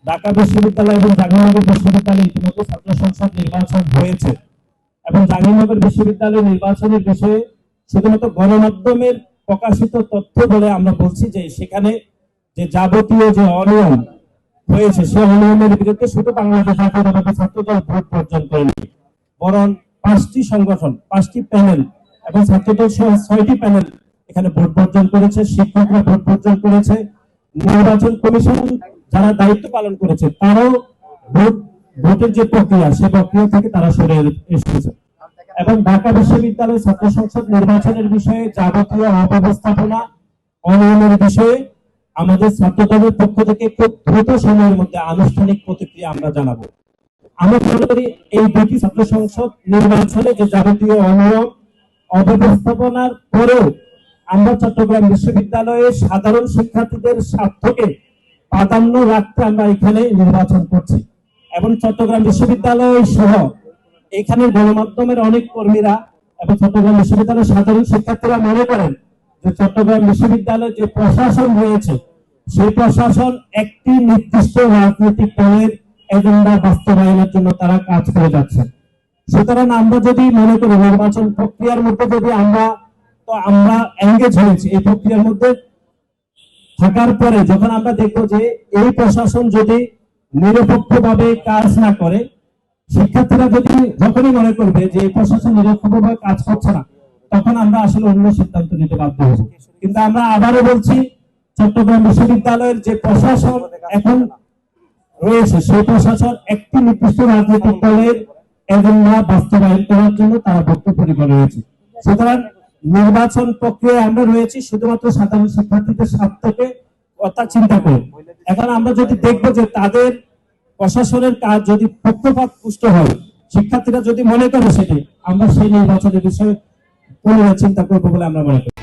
ঢাকা বিশ্ববিদ্যালয় এবং জাহাঙ্গীরনগর বিশ্ববিদ্যালয়ে ইতিমধ্যে ছাত্র সংসদ নির্বাচন হয়েছে এবং জাহাঙ্গীরনগর বিশ্ববিদ্যালয় নির্বাচনের বিষয়ে শুধুমাত্র গণমাধ্যমের প্রকাশিত তথ্য বলে আমরা বলছি যে সেখানে যে যাবতীয় যে অনিয়ম হয়েছে সেই অনিয়মের বিরুদ্ধে শুধু বাংলাদেশ জাতীয়তাবাদী ছাত্রদল ভোট বর্জন করেনি, বরং 5টি সংগঠন, 5টি প্যানেল এবং ছাত্রদল সহ 6টি প্যানেল এখানে ভোট বর্জন করেছে, শিক্ষকরা ভোট বর্জন করেছে, নির্বাচন কমিশন যারা দায়িত্ব পালন করেছে তারাও ভোটের যে প্রক্রিয়া সে প্রক্রিয়া থেকে তারা সরে এসেছে। এবং ঢাকা বিশ্ববিদ্যালয় ছাত্র সংসদ নির্বাচনের বিষয়ে যাবতীয় অব্যবস্থাপনা অনিয়মের বিষয়ে আমাদের ছাত্রদলের পক্ষ থেকে খুব দ্রুত সময়ের মধ্যে আনুষ্ঠানিক প্রতিক্রিয়া আমরা জানাবো। আমরা মনে করি এই দুটি ছাত্র সংসদ নির্বাচনে যে যাবতীয় অনিয়ম অব্যবস্থাপনার পরেও আমরা চট্টগ্রাম বিশ্ববিদ্যালয়ের সাধারণ শিক্ষার্থীদের স্বার্থকে প্রাধান্য রাখতে আমরা এখানে নির্বাচন করছি এবং চট্টগ্রাম বিশ্ববিদ্যালয় সহ এখানের গণমাধ্যমের অনেক কর্মীরা এবং চট্টগ্রাম বিশ্ববিদ্যালয়ের সাধারণ শিক্ষার্থীরা মনে করেন যে চট্টগ্রাম বিশ্ববিদ্যালয়ের যে প্রশাসন রয়েছে সেই প্রশাসন একটি নির্দিষ্ট রাজনৈতিক দলের এজেন্ডা বাস্তবায়নের জন্য তারা কাজ করে যাচ্ছে। সুতরাং আমরা যদি মনে করি নির্বাচন প্রক্রিয়ার মধ্যে যদি আমরা এঙ্গেজ হয়েছি এই প্রক্রিয়ার মধ্যে থাকার পরে যখন আমরা দেখবো যে এই প্রশাসন যদি নিরপেক্ষভাবে কাজ না করে, শিক্ষার্থীরা যদি যখনই মনে করবে যে এই প্রশাসন নিরপেক্ষভাবে কাজ করছে না, তখন আমরা আসলে অন্য সিদ্ধান্ত নিতে বাধ্য হব। কিন্তু আমরা আবারও বলছি চট্টগ্রাম বিশ্ববিদ্যালয়ের যে প্রশাসন এখন রয়েছে সেই প্রশাসন একটি নির্দিষ্ট রাজনৈতিক দলের এজেন্ডা বাস্তবায়ন করার জন্য তারা বদ্ধপরিকর রয়েছে। সুতরাং নির্বাচন প্রক্রিয়ায় আমরা রয়েছি শুধুমাত্র সাধারণ শিক্ষার্থীদের স্বার্থকে কথা চিন্তা করে। এখন আমরা যদি দেখবো যে তাদের প্রশাসনের কাজ যদি পক্ষপাত পুষ্ট হয়, শিক্ষার্থীরা যদি মনে করে সেটি, আমরা সেই নির্বাচনের বিষয়ে পুনরায় চিন্তা করবো বলে আমরা মনে করি।